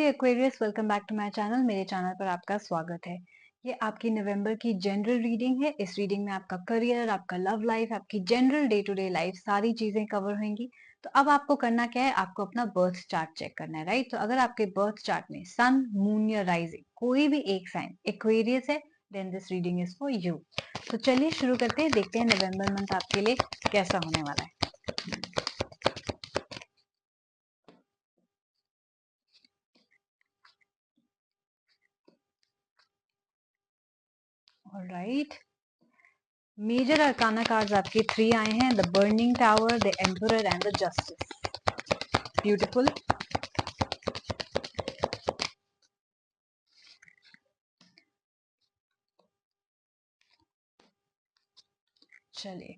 Aquarius, welcome back to my channel. मेरे channel पर आपका स्वागत है। ये आपकी नवंबर की जनरल रीडिंग है। इस रीडिंग में आपका करियर, आपका लव लाइफ, आपकी general day to day life सारी चीजें कवर होंगी। तो अब आपको करना क्या है, आपको अपना बर्थ चार्ट चेक करना है, राइट। तो अगर आपके बर्थ चार्ट में सन, मून या राइजिंग कोई भी एक साइन एक्वेरियस है, then this reading is for you. तो चलिए शुरू करते हैं, देखते हैं नवंबर मंथ आपके लिए कैसा होने वाला है। ऑलराइट, मेजर अरकाना कार्ड्स आपके 3 आए हैं, the burning tower, the emperor and the justice. Beautiful. चलिए,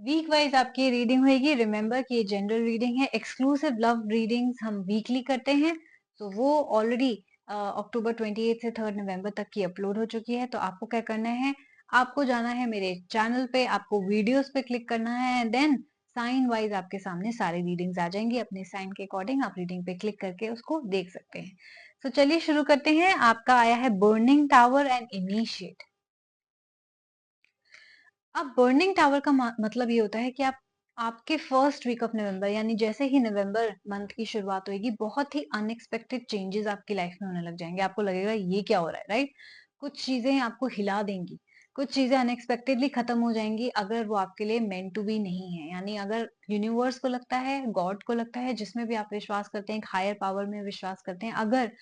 वीक वाइज आपकी रीडिंग होगी। रिमेंबर कि ये जनरल रीडिंग है, एक्सक्लूसिव लव रीडिंग्स हम वीकली करते हैं। तो वो ऑलरेडी अक्टूबर 28 से 3 नवंबर तक की अपलोड हो चुकी है। तो आपको क्या करना है, आपको जाना है मेरे चैनल पे, आपको वीडियोस पे क्लिक करना है, देन साइन वाइज आपके सामने सारी रीडिंग्स आ जाएंगी। अपने साइन के अकॉर्डिंग आप रीडिंग पे क्लिक करके उसको देख सकते हैं। तो चलिए शुरू करते हैं। आपका आया है बर्निंग टावर एंड इनिशिएट। अब बर्निंग टावर का मतलब ये होता है कि आप आपके फर्स्ट वीक ऑफ नवंबर, यानी जैसे ही नवंबर मंथ की शुरुआत होगी, बहुत ही अनएक्सपेक्टेड चेंजेस आपकी लाइफ में होने लग जाएंगे। आपको लगेगा ये क्या हो रहा है, राइट। कुछ चीजें आपको हिला देंगी, कुछ चीजें अनएक्सपेक्टेडली खत्म हो जाएंगी अगर वो आपके लिए मेंट टू बी नहीं है। यानी अगर यूनिवर्स को लगता है, गॉड को लगता है, जिसमें भी आप विश्वास करते हैं, हायर पावर में विश्वास करते हैं, अगर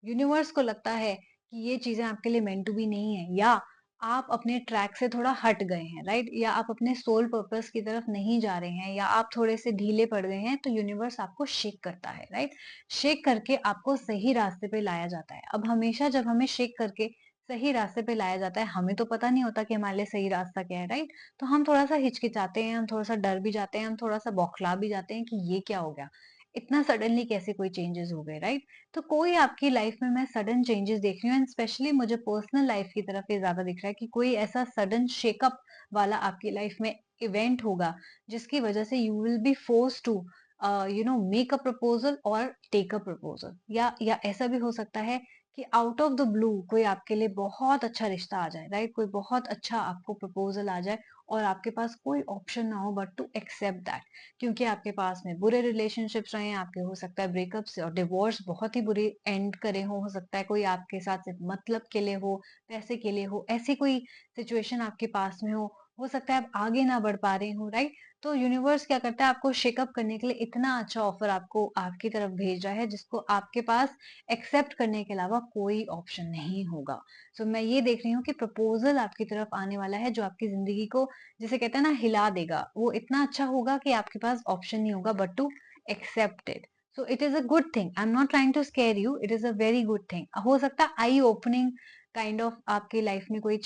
यूनिवर्स को लगता है कि ये चीजें आपके लिए मेंट टू बी नहीं है, या आप अपने ट्रैक से थोड़ा हट गए हैं, राइट, या आप अपने सोल पर्पस की तरफ नहीं जा रहे हैं, या आप थोड़े से ढीले पड़ गए हैं, तो यूनिवर्स आपको शेक करता है, राइट। शेक करके आपको सही रास्ते पे लाया जाता है। अब हमेशा जब हमें शेक करके सही रास्ते पे लाया जाता है, हमें तो पता नहीं होता कि हमारे लिए सही रास्ता क्या है, राइट। तो हम थोड़ा सा हिचकिचाते हैं, हम थोड़ा सा डर भी जाते हैं, हम थोड़ा सा बौखला भी जाते हैं कि ये क्या हो गया, इतना सडनली कैसे कोई चेंजेस हो गए, राइट। तो कोई आपकी लाइफ में मैं सडन चेंजेस देख रही हूँ, एंड स्पेशली मुझे पर्सनल लाइफ की तरफ ये ज्यादा दिख रहा है कि कोई ऐसा सडन शेकअप वाला आपकी लाइफ में इवेंट होगा, जिसकी वजह से you will be force to make a proposal और टेक अ प्रपोजल। या ऐसा भी हो सकता है कि आउट ऑफ द ब्लू कोई आपके लिए बहुत अच्छा रिश्ता आ जाए, राइट। कोई बहुत अच्छा आपको प्रपोजल आ जाए और आपके पास कोई ऑप्शन ना हो बट टू एक्सेप्ट दैट, क्योंकि आपके पास में बुरे रिलेशनशिप्स रहे हैं आपके, हो सकता है ब्रेकअप्स और डिवोर्स बहुत ही बुरी एंड करे हो सकता है कोई आपके साथ सिर्फ मतलब के लिए हो, पैसे के लिए हो, ऐसी कोई सिचुएशन आपके पास में हो सकता है आप आगे ना बढ़ पा रहे हो, राइट। तो यूनिवर्स क्या करता है, आपको शेकअप करने के लिए इतना अच्छा ऑफर आपको आपकी तरफ भेज रहा है, जिसको आपके पास एक्सेप्ट करने के अलावा कोई ऑप्शन नहीं होगा। सो मैं ये देख रही हूँ कि प्रपोजल आपकी तरफ आने वाला है, जो आपकी जिंदगी को, जिसे कहते हैं ना, हिला देगा। वो इतना अच्छा होगा कि आपके पास ऑप्शन नहीं होगा but to accept it. So it is a good thing, I am not trying to scare you, it is a very good thing. हो सकता है आई ओपनिंग काइंड ऑफ आपकी लाइफ में कोई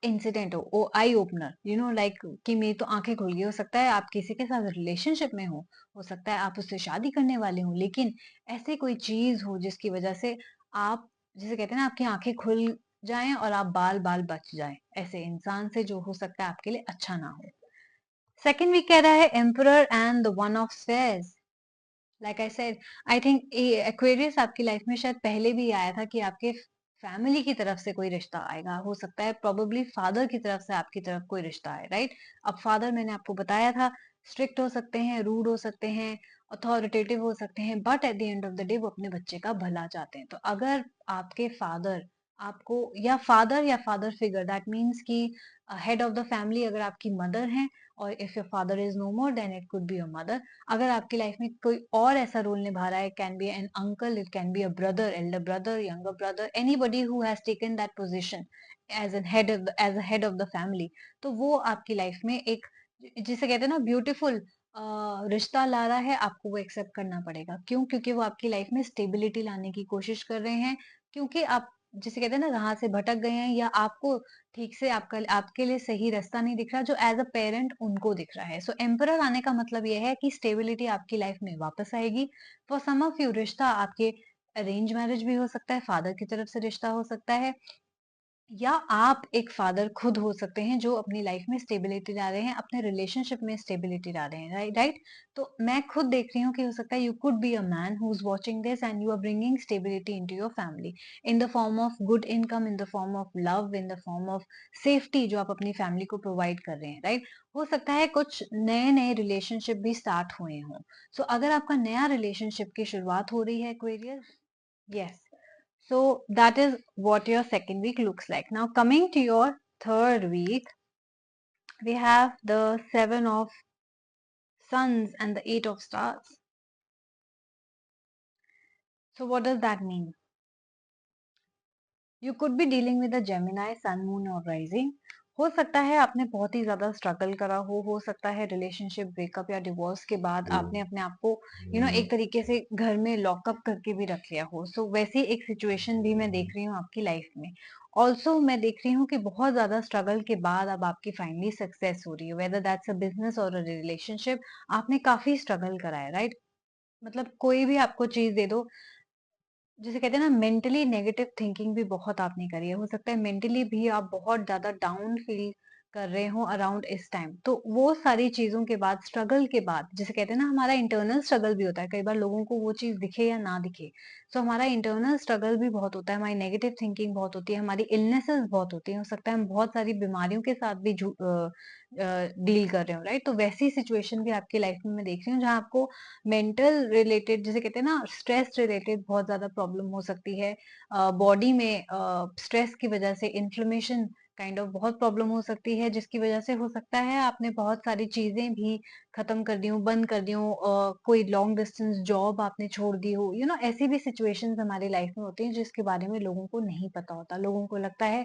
इंसिडेंट हो आई ओपनर, लाइक कि मेरी तो आंखें खुल गई। हो सकता है आप किसी के साथ रिलेशनशिप में हो सकता है आप उससे शादी करने वाले हो, लेकिन ऐसे कोई चीज हो जिसकी वजह से आप, जिसे कहते हैं ना, आपकी आंखें खुल जाएं और आप बाल बाल बच जाएं, ऐसे इंसान से जो हो सकता है आपके लिए अच्छा ना हो। सेकेंड वीक कह रहा है emperor and the one of spares. Like I said, I think Aquarius आपकी लाइफ में शायद पहले भी आया था कि आपके फैमिली की तरफ से कोई रिश्ता आएगा। हो सकता है प्रोबेबली फादर की तरफ से आपकी तरफ कोई रिश्ता आए, राइट। अब फादर, मैंने आपको बताया था, स्ट्रिक्ट हो सकते हैं, रूड हो सकते हैं, अथॉरिटेटिव हो सकते हैं, but at the end of the day वो अपने बच्चे का भला चाहते हैं। तो अगर आपके फादर आपको, या फादर फिगर, दैट मीन्स कि हेड ऑफ द फैमिली अगर आपकी मदर हैं, और if your father is no more then it could be your mother. अगर आपकी लाइफ में कोई और ऐसा रोल निभा रहा है, can be an uncle, it can be a brother, elder brother, younger brother, anybody who has taken that position as a head of the family, तो वो आपकी लाइफ में एक, जिसे कहते हैं ना, ब्यूटीफुल रिश्ता ला रहा है। आपको वो एक्सेप्ट करना पड़ेगा। क्यों? क्योंकि वो आपकी लाइफ में स्टेबिलिटी लाने की कोशिश कर रहे हैं, क्योंकि आप, जिसे कहते हैं ना, राह से भटक गए हैं, या आपको ठीक से आपके लिए सही रास्ता नहीं दिख रहा, जो एज अ पेरेंट उनको दिख रहा है। सो एम्परर आने का मतलब ये है कि स्टेबिलिटी आपकी लाइफ में वापस आएगी। फॉर सम ऑफ यू रिश्ता आपके अरेंज मैरिज भी हो सकता है, फादर की तरफ से रिश्ता हो सकता है, या आप एक फादर खुद हो सकते हैं जो अपनी लाइफ में स्टेबिलिटी ला रहे हैं, अपने रिलेशनशिप में स्टेबिलिटी ला रहे हैं, राइट? तो मैं खुद देख रही हूँ कि हो सकता है you could be a man who is watching this and you are bringing stability into your family in the form of good income, in the form of love, in the form of safety जो आप अपनी family को provide कर रहे हैं, right? हो सकता है कुछ नए नए रिलेशनशिप भी स्टार्ट हुए हों। सो अगर आपका नया रिलेशनशिप की शुरुआत हो रही है Aquarius, yes. So that is what your second week looks like. Now coming to your third week, we have the seven of suns and the eight of stars. So what does that mean? You could be dealing with a Gemini, sun, moon or rising. हो सकता है आपने बहुत ही ज्यादा struggle करा हो सकता है रिलेशनशिप ब्रेकअप या डिवोर्स के बाद आपने अपने आप को एक तरीके से घर में लॉकअप करके भी रख लिया हो। सो वैसी एक सिचुएशन भी मैं देख रही हूँ आपकी लाइफ में। ऑल्सो मैं देख रही हूँ कि बहुत ज्यादा स्ट्रगल के बाद अब आपकी फाइनली सक्सेस हो रही है, वेदर दैट्स अ बिजनेस और अ रिलेशनशिप। आपने काफी स्ट्रगल करा है, राइट? मतलब कोई भी आपको चीज दे दो, जिसे कहते हैं ना, मेंटली नेगेटिव थिंकिंग भी बहुत आपने करी है। हो सकता है मेंटली भी आप बहुत ज़्यादा डाउन फील कर रहे हो अराउंड इस टाइम। तो वो सारी चीज़ों के बाद, स्ट्रगल के बाद, जिसे कहते हैं ना, हमारा इंटरनल स्ट्रगल भी होता है। कई बार लोगों को वो चीज़ दिखे या ना दिखे। सो हमारा इंटरनल स्ट्रगल भी बहुत होता है, हमारी नेगेटिव थिंकिंग बहुत होती है, हमारी इलनेसेस बहुत होती हैं। हो सकता है हम बहुत सारी बीमारियों के साथ भी डील कर रहे हो, राइट? तो वैसी सिचुएशन भी आपकी लाइफ में मैं देख रही हूँ जहाँ आपको मेंटल रिलेटेड, जिसे कहते हैं ना, स्ट्रेस रिलेटेड बहुत ज्यादा प्रॉब्लम हो सकती है। बॉडी में स्ट्रेस की वजह से इन्फ्लेमेशन काइंड ऑफ बहुत प्रॉब्लम हो सकती है, जिसकी वजह से हो सकता है आपने बहुत सारी चीजें भी खत्म कर दी हो, बंद कर दी हो। कोई लॉन्ग डिस्टेंस जॉब आपने छोड़ दी हो। ऐसी भी सिचुएशंस हमारी लाइफ में होती हैं जिसके बारे में लोगों को नहीं पता होता। लोगों को लगता है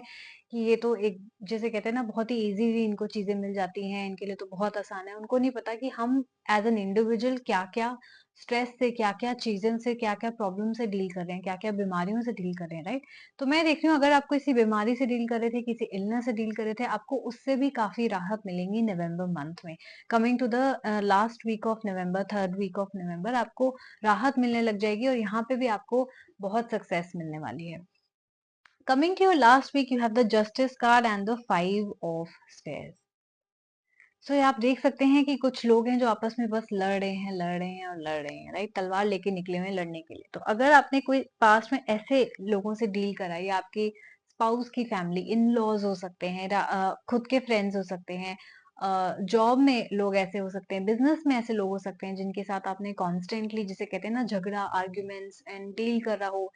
कि ये तो एक, जैसे कहते हैं ना, बहुत ही इजीली इनको चीजें मिल जाती हैं, इनके लिए तो बहुत आसान है। उनको नहीं पता कि हम एज एन इंडिविजुअल क्या-क्या स्ट्रेस से, क्या-क्या चीज़ों से, क्या-क्या प्रॉब्लम से डील कर रहे हैं, क्या-क्या बीमारियों से डील कर रहे हैं, राइट? तो मैं देख रही हूँ अगर आप किसी बीमारी से डील कर रहे थे, किसी इलनेस से डील कर रहे थे, आपको उससे भी काफ़ी राहत मिलेंगी नवंबर मंथ में। Coming to the last week of November, third week of November, आपको राहत मिलने लग जाएगी और यहाँ पे भी आपको बहुत सक्सेस मिलने वाली है। Coming to your last week, you have the Justice card and the Five of Stairs. सो ये आप देख सकते हैं कि कुछ लोग हैं जो आपस में बस लड़ रहे हैं, लड़ रहे हैं और लड़ रहे हैं, राइट? तलवार लेके निकले हुए हैं लड़ने के लिए। तो अगर आपने कोई पास्ट में ऐसे लोगों से डील करा है, या आपकी स्पाउस की फैमिली, इन लॉज हो सकते हैं, खुद के फ्रेंड्स हो सकते हैं, जॉब में लोग ऐसे हो सकते हैं, बिजनेस में ऐसे लोग हो सकते हैं जिनके साथ आपने कॉन्स्टेंटली, जिसे कहते हैं ना, झगड़ा, आर्ग्यूमेंट्स एंड डील कर रहा हो,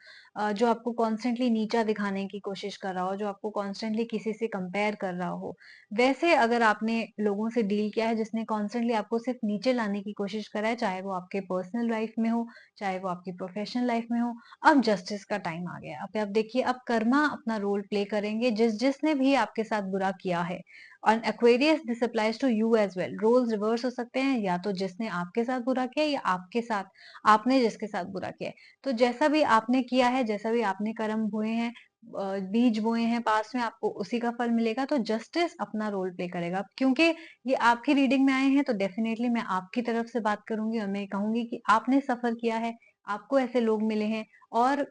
जो आपको कॉन्स्टेंटली नीचा दिखाने की कोशिश कर रहा हो, जो आपको कॉन्स्टेंटली किसी से कंपेयर कर रहा हो। वैसे अगर आपने लोगों से डील किया है जिसने कॉन्स्टेंटली आपको सिर्फ नीचे लाने की कोशिश करा है, चाहे वो आपके पर्सनल लाइफ में हो, चाहे वो आपकी प्रोफेशनल लाइफ में हो, अब जस्टिस का टाइम आ गया है। अब आप देखिए, अब कर्मा अपना रोल प्ले करेंगे, जिसने भी आपके साथ बुरा किया है। और Aquarius, this applies to you as well. Roles reverse हो सकते हैं, या तो जिसने आपके साथ बुरा किया, या आपके साथ, आपने जिसके साथ बुरा किया है। तो जैसा भी आपने किया है, जैसा भी आपने कर्म हुए हैं, बीज बोए हैं पास्ट में, आपको उसी का फल मिलेगा। तो जस्टिस अपना रोल प्ले करेगा। क्योंकि ये आपकी रीडिंग में आए हैं, तो डेफिनेटली मैं आपकी तरफ से बात करूंगी और मैं कहूंगी कि आपने सफर किया है, आपको ऐसे लोग मिले हैं, और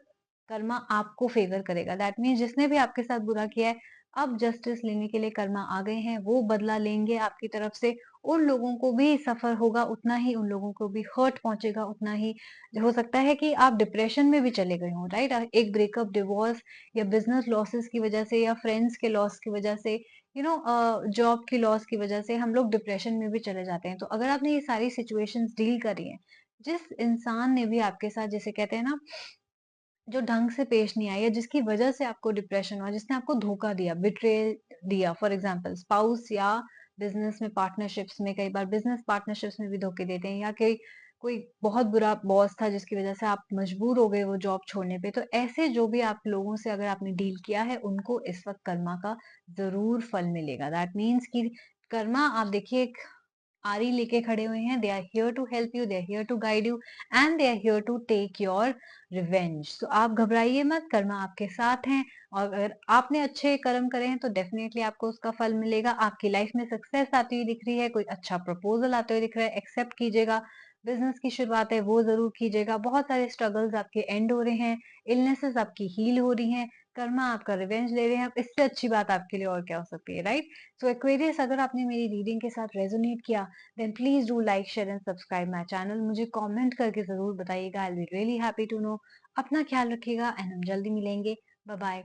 कर्मा आपको फेवर करेगा। दैट मीन्स जिसने भी आपके साथ बुरा किया है, अब जस्टिस लेने के लिए कर्मा आ गए हैं, वो बदला लेंगे आपकी तरफ से। उन लोगों को भी सफर होगा उतना ही, उन लोगों को भी हर्ट पहुंचेगा उतना ही। हो सकता है कि आप डिप्रेशन में भी चले गए हो, राइट? एक ब्रेकअप, डिवोर्स, या बिजनेस लॉसेस की वजह से, या फ्रेंड्स के लॉस की वजह से, जॉब की लॉस की वजह से हम लोग डिप्रेशन में भी चले जाते हैं। तो अगर आपने ये सारी सिचुएशंस डील करी हैं, जिस इंसान ने भी आपके साथ, जैसे कहते हैं ना, जो ढंग से पेश नहीं आया, या जिसकी वजह से आपको डिप्रेशन हुआ, जिसने आपको धोखा दिया, बिट्रेयल दिया, फॉर एग्जांपल स्पाउस, या बिजनेस में पार्टनरशिप्स में, कई बार बिजनेस पार्टनरशिप्स में भी धोखे देते हैं, या कोई कोई बहुत बुरा बॉस था जिसकी वजह से आप मजबूर हो गए वो जॉब छोड़ने पे। तो ऐसे जो भी आप लोगों से अगर आपने डील किया है, उनको इस वक्त कर्मा का जरूर फल मिलेगा। दैट मीन्स कि कर्मा, आप देखिए, एक आरी लेके खड़े हुए हैं। They are here to help you, they are here to guide you, and they are here to take your revenge. तो आप घबराइए मत, कर्मा आपके साथ हैं। और अगर आपने अच्छे कर्म करे हैं, तो डेफिनेटली आपको उसका फल मिलेगा। आपकी लाइफ में सक्सेस आती हुई दिख रही है, कोई अच्छा प्रपोजल आते हुए दिख रहा है, एक्सेप्ट कीजिएगा। बिजनेस की शुरुआत है वो जरूर कीजिएगा। बहुत सारे स्ट्रगल्स आपके एंड हो रहे हैं, इलनेसेस आपकी हील हो रही हैं। कर्मा आपका रिवेंज ले रहे हैं, अब इससे अच्छी बात आपके लिए और क्या हो सकती है, राइट? सो एक्वेरियस, अगर आपने मेरी रीडिंग के साथ रेजोनेट किया, then please do like, share and subscribe my channel. मुझे कमेंट करके ज़रूर बताइएगा, I will be really happy to know. अपना ख्याल रखिएगा एंड हम जल्दी मिलेंगे। Bye bye.